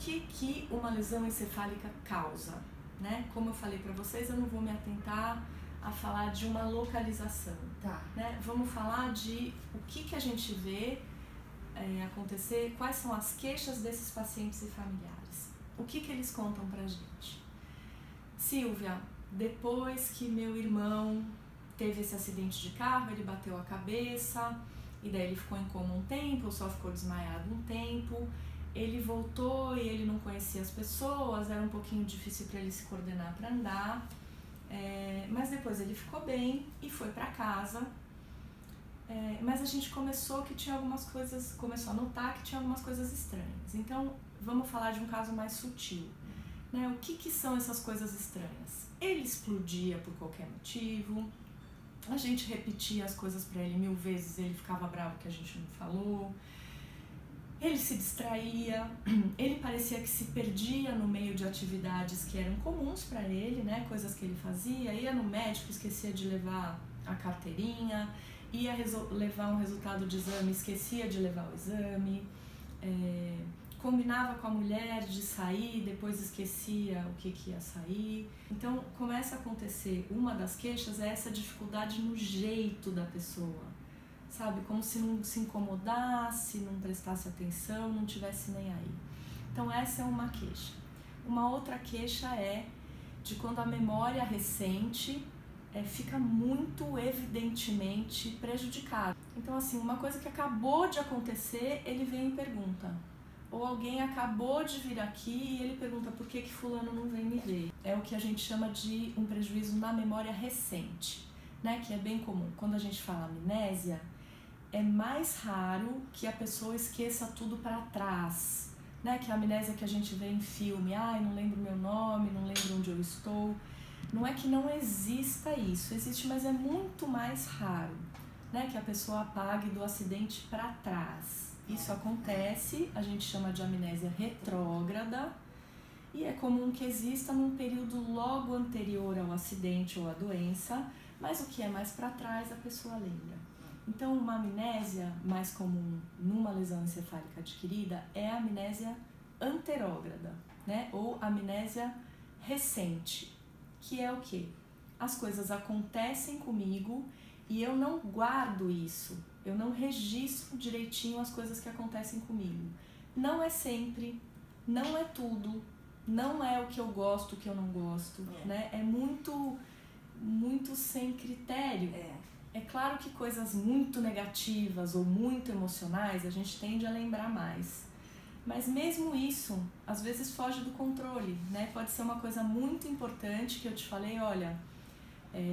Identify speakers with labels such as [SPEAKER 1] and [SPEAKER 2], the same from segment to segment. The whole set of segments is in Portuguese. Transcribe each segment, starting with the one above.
[SPEAKER 1] que uma lesão encefálica causa, né? Como eu falei para vocês, eu não vou me atentar a falar de uma localização, né? Vamos falar de o que a gente vê acontecer, quais são as queixas desses pacientes e familiares. O que eles contam pra gente? Silvia, depois que meu irmão teve esse acidente de carro, ele bateu a cabeça e daí ele ficou em coma um tempo, só ficou desmaiado um tempo. Ele voltou e ele não conhecia as pessoas, era um pouquinho difícil para ele se coordenar para andar, mas depois ele ficou bem e foi para casa. Mas a gente começou a notar que tinha algumas coisas estranhas. Então, vamos falar de um caso mais sutil, né? O que são essas coisas estranhas? Ele explodia por qualquer motivo, a gente repetia as coisas para ele 1000 vezes, ele ficava bravo que a gente não falou. Ele se distraía, ele parecia que se perdia no meio de atividades que eram comuns para ele, né? Coisas que ele fazia, ia no médico, esquecia de levar a carteirinha, ia levar um resultado de exame, esquecia de levar o exame, combinava com a mulher de sair, depois esquecia o que ia sair. Então começa a acontecer, uma das queixas é essa dificuldade no jeito da pessoa, sabe? Como se não se incomodasse, não prestasse atenção, não tivesse nem aí. Então essa é uma queixa. Uma outra queixa é de quando a memória recente fica muito evidentemente prejudicada. Então assim, uma coisa que acabou de acontecer, ele vem e pergunta. Ou alguém acabou de vir aqui e ele pergunta por que fulano não vem me ver. É o que a gente chama de um prejuízo na memória recente, né? Que é bem comum. Quando a gente fala amnésia, é mais raro que a pessoa esqueça tudo para trás, né? Que a amnésia que a gente vê em filme, não lembro meu nome, não lembro onde eu estou. Não é que não exista isso, existe, mas é muito mais raro, né? Que a pessoa apague do acidente para trás. Isso acontece, a gente chama de amnésia retrógrada, e é comum que exista num período logo anterior ao acidente ou à doença, mas o que é mais para trás a pessoa lembra. Então, uma amnésia mais comum numa lesão encefálica adquirida é a amnésia anterógrada, né? Ou amnésia recente, que é o quê? As coisas acontecem comigo e eu não guardo isso, eu não registro direitinho as coisas que acontecem comigo. Não é sempre, não é tudo, não é o que eu gosto, o que eu não gosto, né? É muito, muito sem critério. É claro que coisas muito negativas ou muito emocionais a gente tende a lembrar mais. Mas mesmo isso, às vezes foge do controle, né? Pode ser uma coisa muito importante que eu te falei, olha,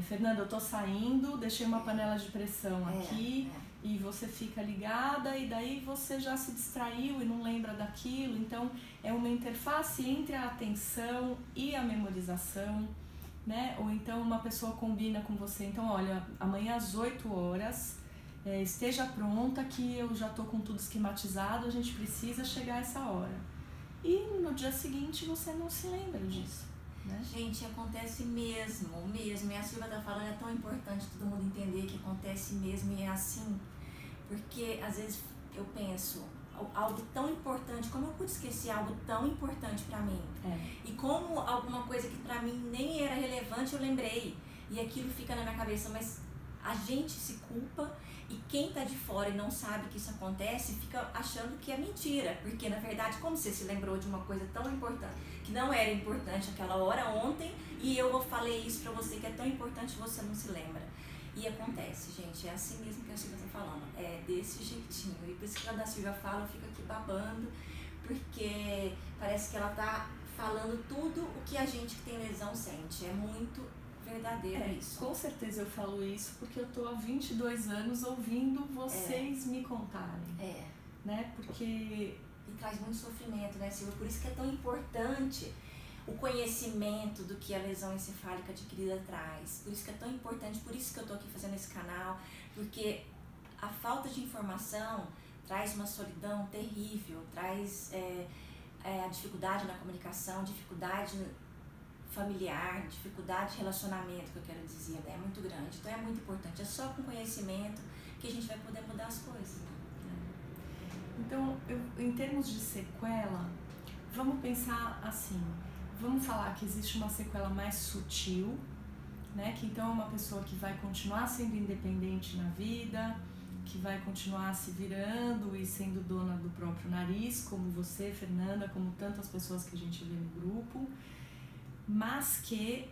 [SPEAKER 1] Fernanda, eu tô saindo, deixei uma panela de pressão aqui e você fica ligada e daí você já se distraiu e não lembra daquilo. Então, é uma interface entre a atenção e a memorização, né? Ou então uma pessoa combina com você, então olha, amanhã às 8 horas, esteja pronta que eu já tô com tudo esquematizado, a gente precisa chegar a essa hora. E no dia seguinte você não se lembra disso, né?
[SPEAKER 2] Gente, acontece mesmo. E a Silvia tá falando, é tão importante todo mundo entender que acontece mesmo e é assim, porque às vezes eu penso, algo tão importante, como eu pude esquecer algo tão importante pra mim? E como alguma coisa que pra mim nem era relevante eu lembrei, e aquilo fica na minha cabeça, mas a gente se culpa e quem tá de fora e não sabe que isso acontece fica achando que é mentira, porque na verdade como você se lembrou de uma coisa tão importante, que não era importante aquela hora ontem, e eu falei isso pra você que é tão importante, você não se lembra. E acontece, gente, é assim mesmo que a Silvia tá falando, é desse jeitinho. E por isso que quando a Silvia fala, eu fico aqui babando, porque parece que ela tá falando tudo o que a gente que tem lesão sente. É muito verdadeiro isso.
[SPEAKER 1] Com certeza eu falo isso porque eu tô há 22 anos ouvindo vocês me contarem. Né? Porque...
[SPEAKER 2] E traz muito sofrimento, né, Silvia? Por isso que é tão importante o conhecimento do que a lesão encefálica adquirida traz. Por isso que é tão importante, por isso que eu tô aqui fazendo esse canal, porque a falta de informação traz uma solidão terrível, traz a dificuldade na comunicação, dificuldade familiar, dificuldade de relacionamento, que eu quero dizer, né? É muito grande. Então é muito importante, é só com conhecimento que a gente vai poder mudar as coisas, né?
[SPEAKER 1] Então, em termos de sequela, vamos pensar assim, vamos falar que existe uma sequela mais sutil, né? Que então é uma pessoa que vai continuar sendo independente na vida, que vai continuar se virando e sendo dona do próprio nariz, como você, Fernanda, como tantas pessoas que a gente vê no grupo, mas que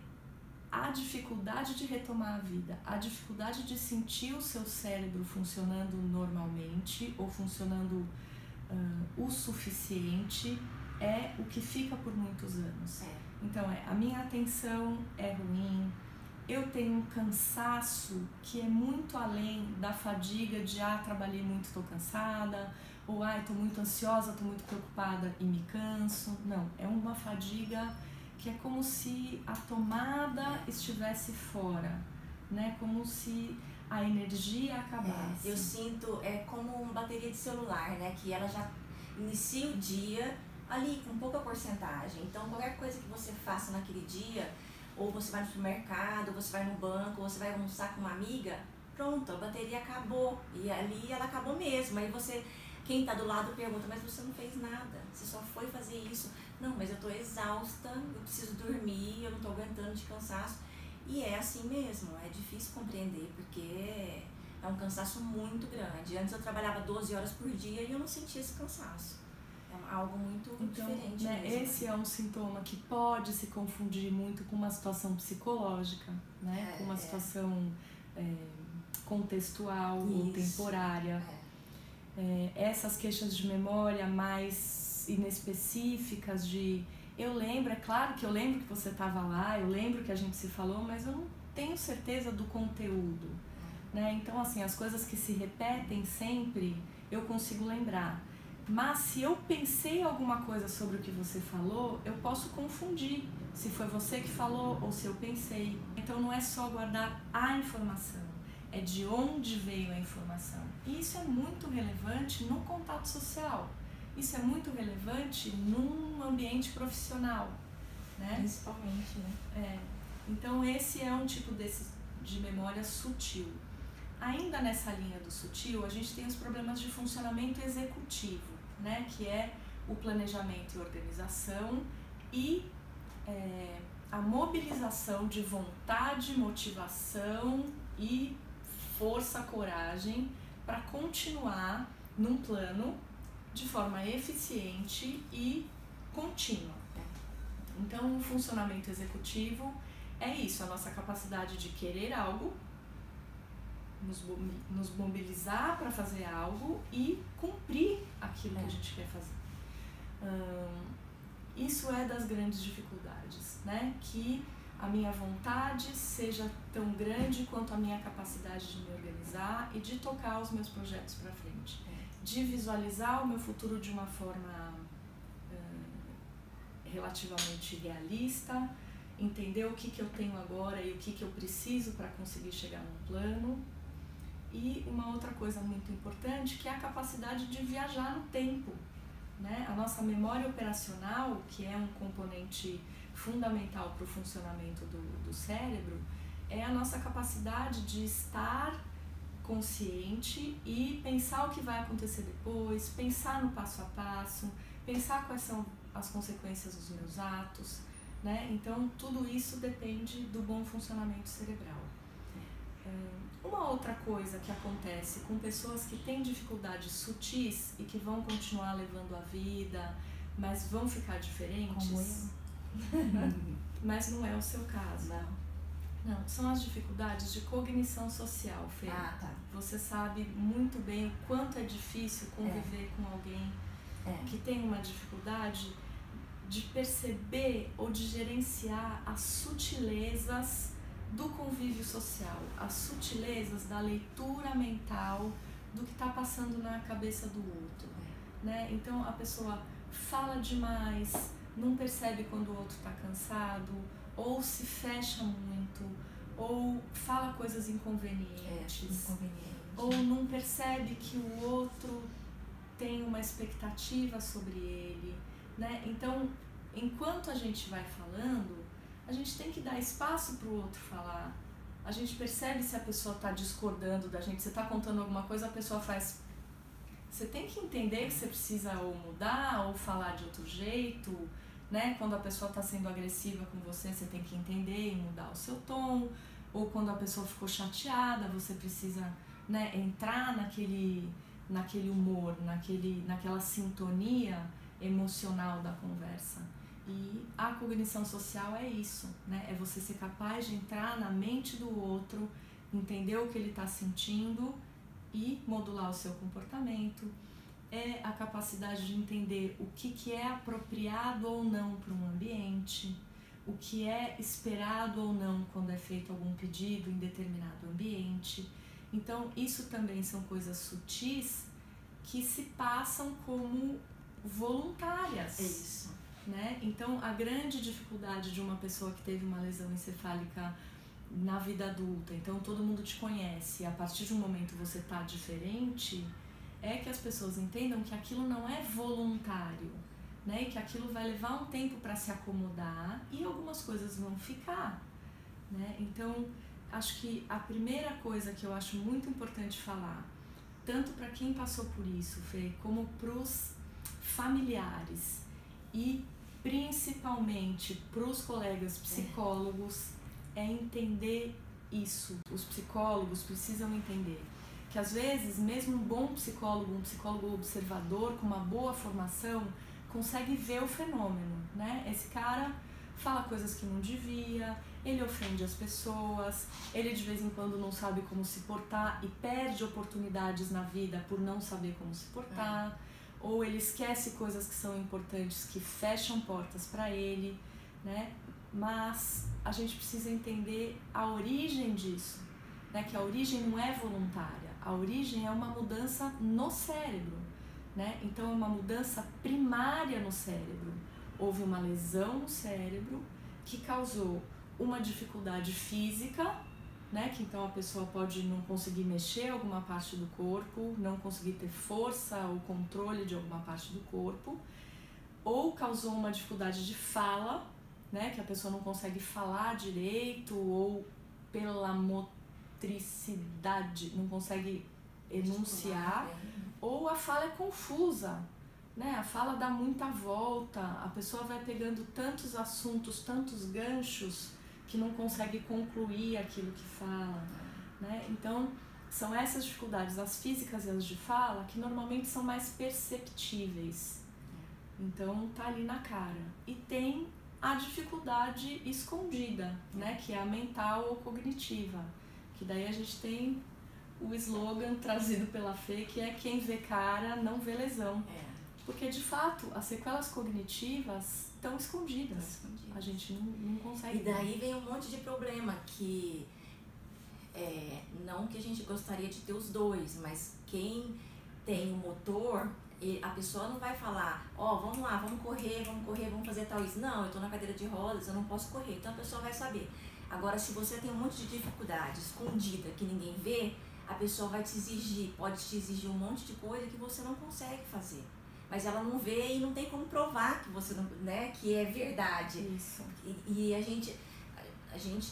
[SPEAKER 1] a dificuldade de retomar a vida, a dificuldade de sentir o seu cérebro funcionando normalmente ou funcionando o suficiente é o que fica por muitos anos. Então a minha atenção é ruim, eu tenho um cansaço que é muito além da fadiga de trabalhei muito, estou cansada, ou estou muito ansiosa, estou muito preocupada e me canso. Não, é uma fadiga que é como se a tomada estivesse fora, né? Como se a energia acabasse.
[SPEAKER 2] Eu sinto, como uma bateria de celular, né? Que ela já inicia o dia ali com pouca porcentagem. Então, qualquer coisa que você faça naquele dia, ou você vai no supermercado, ou você vai no banco, ou você vai almoçar com uma amiga, pronto, a bateria acabou. E ali ela acabou mesmo. Aí quem está do lado pergunta, mas você não fez nada, você só foi fazer isso. Não, mas eu estou exausta, eu preciso dormir, eu não estou aguentando de cansaço. E é assim mesmo, é difícil compreender, porque é um cansaço muito grande. Antes eu trabalhava 12 horas por dia e eu não sentia esse cansaço. É algo muito diferente mesmo.
[SPEAKER 1] Esse é um sintoma que pode se confundir muito com uma situação psicológica, né? Com uma situação contextual ou temporária. Essas queixas de memória mais inespecíficas eu lembro, é claro que eu lembro que você estava lá, eu lembro que a gente se falou, mas eu não tenho certeza do conteúdo, né? Então, assim, as coisas que se repetem sempre, eu consigo lembrar. Mas se eu pensei alguma coisa sobre o que você falou, eu posso confundir se foi você que falou ou se eu pensei. Então, não é só guardar a informação, é de onde veio a informação. E isso é muito relevante no contato social. Isso é muito relevante num ambiente profissional, né?
[SPEAKER 2] Principalmente, né?
[SPEAKER 1] Então, esse é um tipo de memória sutil. Ainda nessa linha do sutil, a gente tem os problemas de funcionamento executivo, né? Que é o planejamento e organização e a mobilização de vontade, motivação e força, coragem para continuar num plano de forma eficiente e contínua. Então, o funcionamento executivo é isso, a nossa capacidade de querer algo, nos mobilizar para fazer algo e cumprir aquilo que a gente quer fazer. Isso é das grandes dificuldades, né? Que a minha vontade seja tão grande quanto a minha capacidade de me organizar e de tocar os meus projetos para frente. De visualizar o meu futuro de uma forma relativamente realista, entender o que eu tenho agora e o que eu preciso para conseguir chegar num plano. E uma outra coisa muito importante, que é a capacidade de viajar no tempo, né? A nossa memória operacional, que é um componente fundamental para o funcionamento do cérebro, é a nossa capacidade de estar consciente e pensar o que vai acontecer depois, pensar no passo a passo, pensar quais são as consequências dos meus atos, né? Então, tudo isso depende do bom funcionamento cerebral. Uma outra coisa que acontece com pessoas que têm dificuldades sutis e que vão continuar levando a vida, mas vão ficar diferentes,
[SPEAKER 2] como eu.
[SPEAKER 1] Mas não é o seu caso. Não, são as dificuldades de cognição social, Fê.
[SPEAKER 2] Tá.
[SPEAKER 1] Você sabe muito bem o quanto é difícil conviver com alguém que tem uma dificuldade de perceber ou de gerenciar as sutilezas do convívio social, as sutilezas da leitura mental do que está passando na cabeça do outro, né? Então a pessoa fala demais, não percebe quando o outro está cansado, ou se fecha muito, ou fala coisas inconvenientes, ou não percebe que o outro tem uma expectativa sobre ele, né? Então, enquanto a gente vai falando, a gente tem que dar espaço para o outro falar. A gente percebe se a pessoa está discordando da gente. Você está contando alguma coisa, a pessoa faz Você tem que entender que você precisa ou mudar ou falar de outro jeito, né? Quando a pessoa está sendo agressiva com você, você tem que entender e mudar o seu tom. Ou quando a pessoa ficou chateada, você precisa, né, entrar naquele humor, naquela sintonia emocional da conversa. E a cognição social é isso, né? É você ser capaz de entrar na mente do outro, entender o que ele está sentindo e modular o seu comportamento. É a capacidade de entender o que é apropriado ou não para um ambiente, o que é esperado ou não quando é feito algum pedido em determinado ambiente. Então, isso também são coisas sutis que se passam como voluntárias.
[SPEAKER 2] É isso.
[SPEAKER 1] Né? Então, a grande dificuldade de uma pessoa que teve uma lesão encefálica na vida adulta, então todo mundo te conhece, a partir de um momento você tá diferente, é que as pessoas entendam que aquilo não é voluntário, né? E que aquilo vai levar um tempo para se acomodar e algumas coisas vão ficar, né? Então, acho que a primeira coisa que eu acho muito importante falar, tanto para quem passou por isso, Fê, como para os familiares e principalmente para os colegas psicólogos, é entender isso. Os psicólogos precisam entender que às vezes mesmo um bom psicólogo, um psicólogo observador com uma boa formação, consegue ver o fenômeno, né? Esse cara fala coisas que não devia, ele ofende as pessoas, ele de vez em quando não sabe como se portar e perde oportunidades na vida por não saber como se portar. Ou ele esquece coisas que são importantes, que fecham portas para ele, né? Mas a gente precisa entender a origem disso, né? Que a origem não é voluntária, a origem é uma mudança no cérebro, né? Então é uma mudança primária no cérebro. Houve uma lesão no cérebro que causou uma dificuldade física, né? Que então a pessoa pode não conseguir mexer alguma parte do corpo, não conseguir ter força ou controle de alguma parte do corpo, ou causou uma dificuldade de fala, né? Que a pessoa não consegue falar direito, ou pela motricidade não consegue enunciar, ou a fala é confusa, né? A fala dá muita volta, a pessoa vai pegando tantos assuntos, tantos ganchos, que não consegue concluir aquilo que fala, né? Então, são essas dificuldades, as físicas e as de fala, que normalmente são mais perceptíveis. Então, tá ali na cara. E tem a dificuldade escondida, né? Que é a mental ou cognitiva. Que daí a gente tem o slogan trazido pela Fê, que é quem vê cara não vê lesão. Porque, de fato, as sequelas cognitivas estão escondidas. A gente não consegue.
[SPEAKER 2] E daí vem um monte de problema que não que a gente gostaria de ter os dois, mas quem tem o motor, a pessoa não vai falar, vamos lá, vamos correr, vamos fazer tal isso. Não, eu tô na cadeira de rodas, eu não posso correr. Então a pessoa vai saber. Agora, se você tem um monte de dificuldade escondida que ninguém vê, a pessoa vai te exigir, pode te exigir um monte de coisa que você não consegue fazer. Mas ela não vê e não tem como provar que você não, né, que é verdade.
[SPEAKER 1] Isso.
[SPEAKER 2] E a gente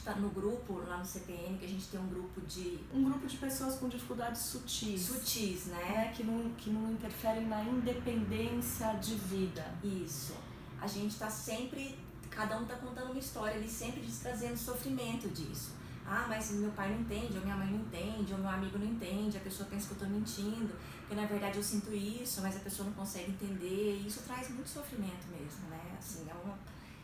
[SPEAKER 2] tá no grupo, lá no CPN, que a gente tem um grupo de
[SPEAKER 1] pessoas com dificuldades sutis.
[SPEAKER 2] Sutis, né?
[SPEAKER 1] Que não interferem na independência de vida.
[SPEAKER 2] Isso. A gente tá sempre, cada um tá contando uma história, ele sempre trazendo sofrimento disso. Mas meu pai não entende, ou minha mãe não entende, ou meu amigo não entende, a pessoa pensa que eu tô mentindo, porque na verdade eu sinto isso, mas a pessoa não consegue entender, e isso traz muito sofrimento mesmo, né? Assim,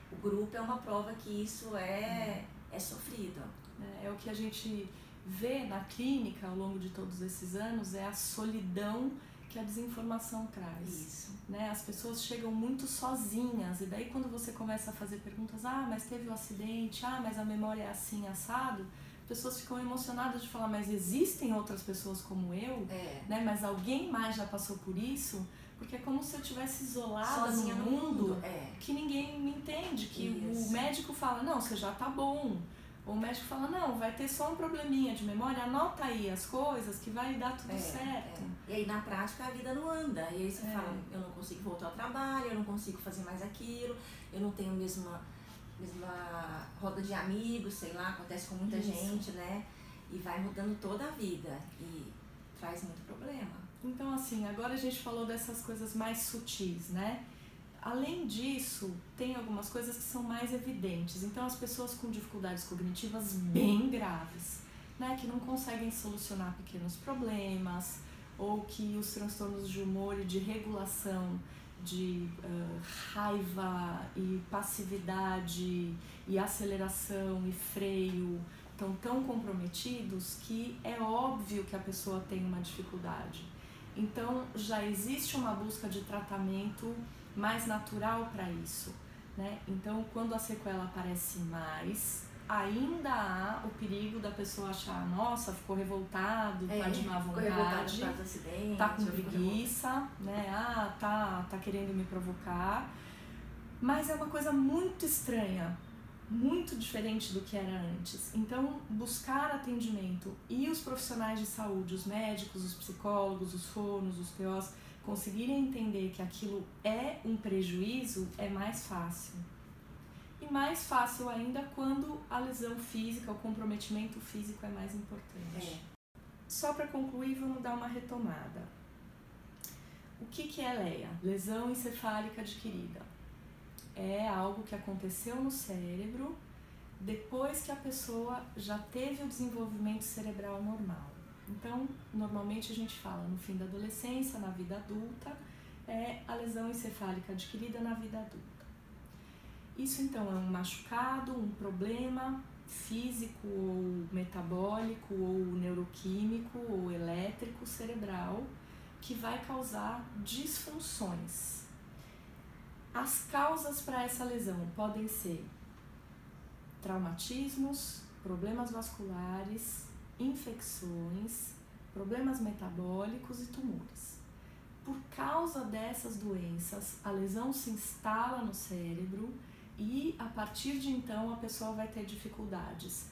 [SPEAKER 2] o grupo é uma prova que isso é sofrido.
[SPEAKER 1] É o que a gente vê na clínica ao longo de todos esses anos, é a solidão que a desinformação traz.
[SPEAKER 2] Isso.
[SPEAKER 1] Né? As pessoas chegam muito sozinhas, e daí quando você começa a fazer perguntas, mas teve um acidente, mas a memória é assim, assado, pessoas ficam emocionadas de falar, mas existem outras pessoas como eu? Né? Mas alguém mais já passou por isso? Porque é como se eu estivesse isolada
[SPEAKER 2] sozinha
[SPEAKER 1] no mundo,
[SPEAKER 2] que
[SPEAKER 1] ninguém me entende, que
[SPEAKER 2] isso.
[SPEAKER 1] O médico fala, não, você já tá bom. Ou o médico fala, não, vai ter só um probleminha de memória, anota aí as coisas que vai dar tudo certo.
[SPEAKER 2] E aí na prática a vida não anda. E aí você fala, eu não consigo voltar ao trabalho, eu não consigo fazer mais aquilo, eu não tenho a mesma roda de amigos, sei lá, acontece com muita gente, né? E vai mudando toda a vida e traz muito problema.
[SPEAKER 1] Então, assim, agora a gente falou dessas coisas mais sutis, né? Além disso, tem algumas coisas que são mais evidentes. Então, as pessoas com dificuldades cognitivas bem graves, né? Que não conseguem solucionar pequenos problemas, ou que os transtornos de humor e de regulação de raiva e passividade e aceleração e freio estão tão comprometidos que é óbvio que a pessoa tem uma dificuldade. Então, já existe uma busca de tratamento mais natural para isso, né? Então, quando a sequela aparece mais, ainda há o perigo da pessoa achar, nossa, ficou revoltado, tá de má vontade, tá com preguiça, né? Tá querendo me provocar. Mas é uma coisa muito estranha, muito diferente do que era antes. Então, buscar atendimento e os profissionais de saúde, os médicos, os psicólogos, os fonos, os POs, conseguirem entender que aquilo é um prejuízo é mais fácil. E mais fácil ainda quando a lesão física, o comprometimento físico é mais importante. Só para concluir, vamos dar uma retomada. O que é LEA? Lesão encefálica adquirida. É algo que aconteceu no cérebro depois que a pessoa já teve o desenvolvimento cerebral normal. Então, normalmente a gente fala no fim da adolescência, na vida adulta, é a lesão encefálica adquirida na vida adulta. Isso então é um machucado, um problema físico ou metabólico ou neuroquímico ou elétrico cerebral que vai causar disfunções. As causas para essa lesão podem ser traumatismos, problemas vasculares, infecções, problemas metabólicos e tumores. Por causa dessas doenças, a lesão se instala no cérebro e, a partir de então, a pessoa vai ter dificuldades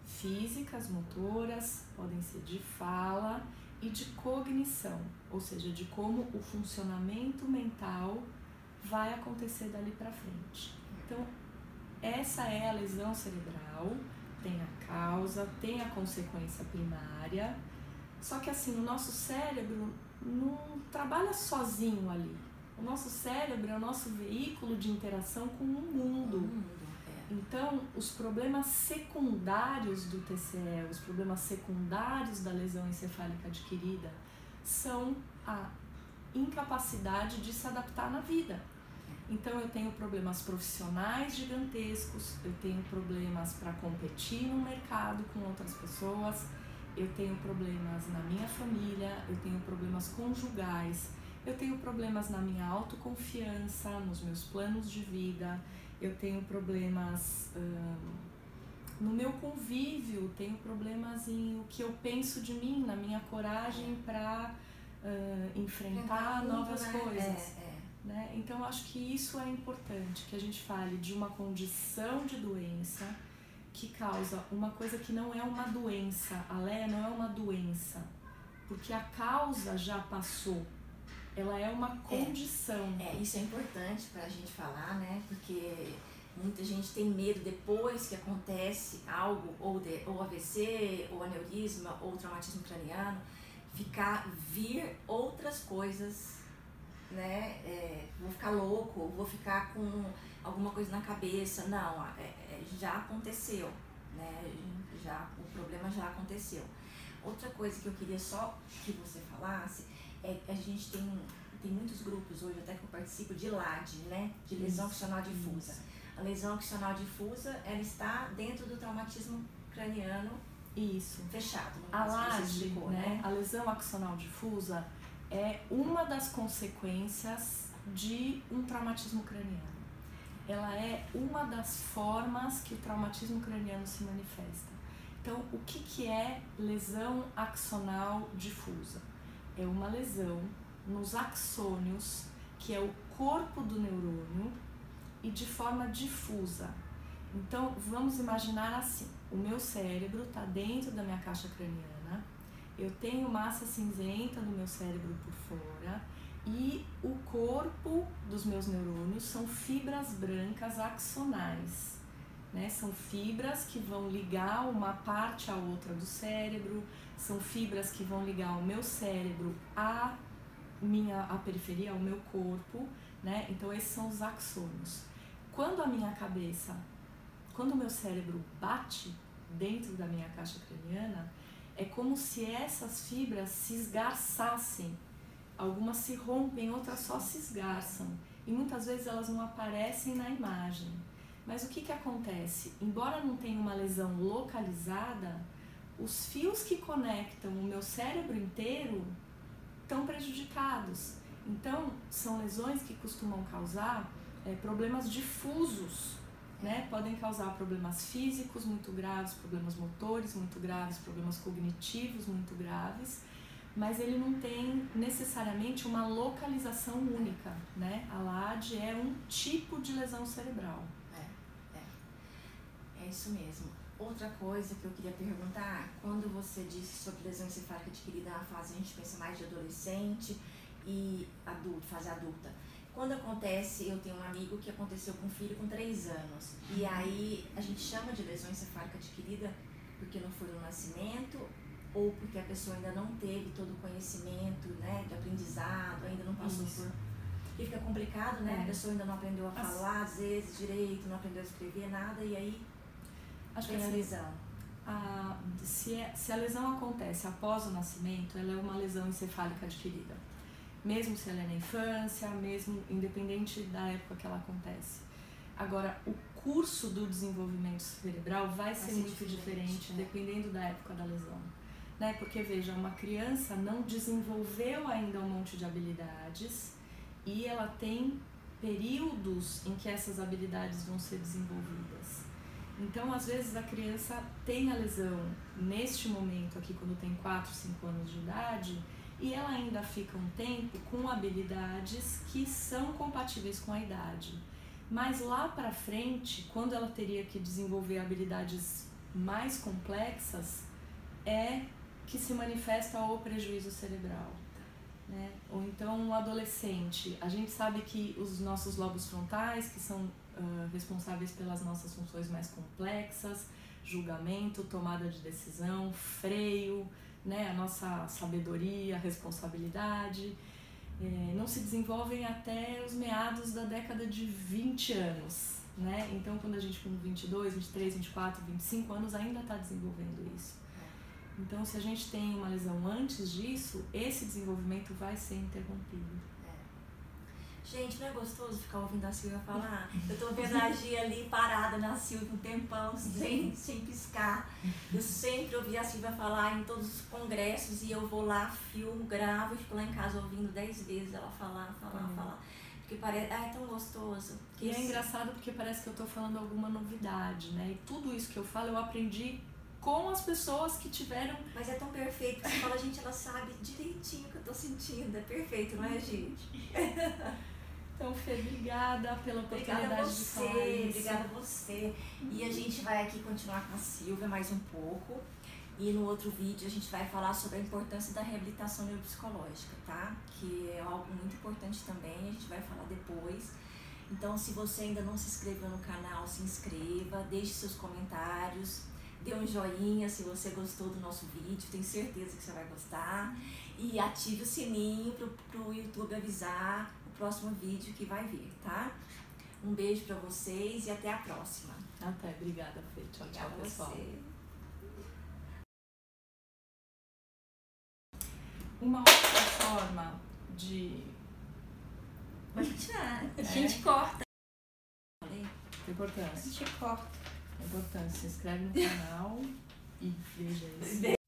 [SPEAKER 1] físicas, motoras, podem ser de fala e de cognição, ou seja, de como o funcionamento mental vai acontecer dali para frente. Então, essa é a lesão cerebral, tem a causa, tem a consequência primária, só que assim, o nosso cérebro não trabalha sozinho ali. O nosso cérebro é o nosso veículo de interação com o mundo. Então, os problemas secundários do TCE, os problemas secundários da lesão encefálica adquirida, são a incapacidade de se adaptar na vida. Então, eu tenho problemas profissionais gigantescos, eu tenho problemas para competir no mercado com outras pessoas, eu tenho problemas na minha família, eu tenho problemas conjugais, eu tenho problemas na minha autoconfiança, nos meus planos de vida, eu tenho problemas no meu convívio, tenho problemas em o que eu penso de mim, na minha coragem para enfrentar novas coisas. Né? Então, eu acho que isso é importante, que a gente fale de uma condição de doença que causa uma coisa que não é uma doença. A LEA não é uma doença, porque a causa já passou. Ela é uma condição.
[SPEAKER 2] Isso é importante pra gente falar, né? Porque muita gente tem medo depois que acontece algo, ou AVC, ou aneurisma, ou traumatismo craniano, vir outras coisas, né? Vou ficar louco, vou ficar com alguma coisa na cabeça. Não, já aconteceu, né? O problema já aconteceu. Outra coisa que eu queria só que você falasse é que a gente tem muitos grupos hoje, até que eu participo, de LAD, né? De lesão axonal difusa. A lesão axonal difusa, ela está dentro do traumatismo craniano fechado.
[SPEAKER 1] A LAD, né? A lesão axonal difusa é uma das consequências de um traumatismo craniano. Ela é uma das formas que o traumatismo craniano se manifesta. Então, o que é lesão axonal difusa? É uma lesão nos axônios, que é o corpo do neurônio, e de forma difusa. Então, vamos imaginar assim, o meu cérebro está dentro da minha caixa craniana, eu tenho massa cinzenta no meu cérebro por fora, e o corpo dos meus neurônios são fibras brancas axonais. né? São fibras que vão ligar uma parte à outra do cérebro, são fibras que vão ligar o meu cérebro à periferia, ao meu corpo, né? Então esses são os axônios. Quando o meu cérebro bate dentro da minha caixa craniana, é como se essas fibras se esgarçassem. Algumas se rompem, outras só se esgarçam. E muitas vezes elas não aparecem na imagem. Mas o que acontece? Embora não tenha uma lesão localizada, os fios que conectam o meu cérebro inteiro estão prejudicados. Então, são lesões que costumam causar problemas difusos, né? Podem causar problemas físicos muito graves, problemas motores muito graves, problemas cognitivos muito graves, mas ele não tem necessariamente uma localização única, né? A LAD é um tipo de lesão cerebral.
[SPEAKER 2] É isso mesmo. Outra coisa que eu queria perguntar, quando você disse sobre lesão encefálica adquirida na fase, a gente pensa mais de adolescente e adulto, fase adulta. Quando acontece, eu tenho um amigo que aconteceu com um filho com 3 anos, e aí a gente chama de lesão encefálica adquirida porque não foi no nascimento, ou porque a pessoa ainda não teve todo o conhecimento, né, de aprendizado, ainda não passou por... E fica complicado, né? A pessoa ainda não aprendeu a falar, às vezes, direito, não aprendeu a escrever, nada, e aí
[SPEAKER 1] acho que
[SPEAKER 2] tem a lesão.
[SPEAKER 1] Se a lesão acontece após o nascimento, ela é uma lesão encefálica adquirida. Mesmo se ela é na infância, mesmo independente da época que ela acontece. Agora, o curso do desenvolvimento cerebral vai ser muito diferente dependendo da época da lesão. Né? Porque, veja, uma criança não desenvolveu ainda um monte de habilidades e ela tem períodos em que essas habilidades vão ser desenvolvidas. Então, às vezes, a criança tem a lesão neste momento aqui, quando tem 4, 5 anos de idade, e ela ainda fica um tempo com habilidades que são compatíveis com a idade. Mas lá para frente, quando ela teria que desenvolver habilidades mais complexas, é que se manifesta o prejuízo cerebral. Né? Ou então um adolescente, a gente sabe que os nossos lobos frontais, que são responsáveis pelas nossas funções mais complexas, julgamento, tomada de decisão, freio, né, a nossa sabedoria, responsabilidade, não se desenvolvem até os meados da década de 20 anos. Né? Então, quando a gente com 22, 23, 24, 25 anos ainda está desenvolvendo isso. Então, se a gente tem uma lesão antes disso, esse desenvolvimento vai ser interrompido.
[SPEAKER 2] Gente, não é gostoso ficar ouvindo a Silvia falar? Eu tô vendo a Gia ali parada na Silvia um tempão, sem piscar. Eu sempre ouvi a Silvia falar em todos os congressos e eu vou lá, filmo, gravo e fico lá em casa ouvindo 10 vezes ela falar. Porque parece, é tão gostoso.
[SPEAKER 1] E é engraçado porque parece que eu tô falando alguma novidade, né? E tudo isso que eu falo eu aprendi com as pessoas que tiveram...
[SPEAKER 2] Mas é tão perfeito, você fala, gente, ela sabe direitinho o que eu tô sentindo, é perfeito, não é, gente?
[SPEAKER 1] Então, Fê, obrigada pela oportunidade de falar isso.
[SPEAKER 2] Obrigada a você. E a gente vai aqui continuar com a Silvia mais um pouco. E no outro vídeo a gente vai falar sobre a importância da reabilitação neuropsicológica, tá? Que é algo muito importante também, a gente vai falar depois. Então, se você ainda não se inscreveu no canal, se inscreva, deixe seus comentários, dê um joinha se você gostou do nosso vídeo, tenho certeza que você vai gostar. E ative o sininho pro YouTube avisar o próximo vídeo que vai vir, tá? Um beijo pra vocês e até a próxima.
[SPEAKER 1] Até, obrigada, Fê. Tchau, tchau, pessoal.
[SPEAKER 2] Você.
[SPEAKER 1] Uma outra forma de...
[SPEAKER 2] Pode tirar. A gente corta.
[SPEAKER 1] Importância.
[SPEAKER 2] A gente corta.
[SPEAKER 1] É importante, se inscreve no canal e veja isso.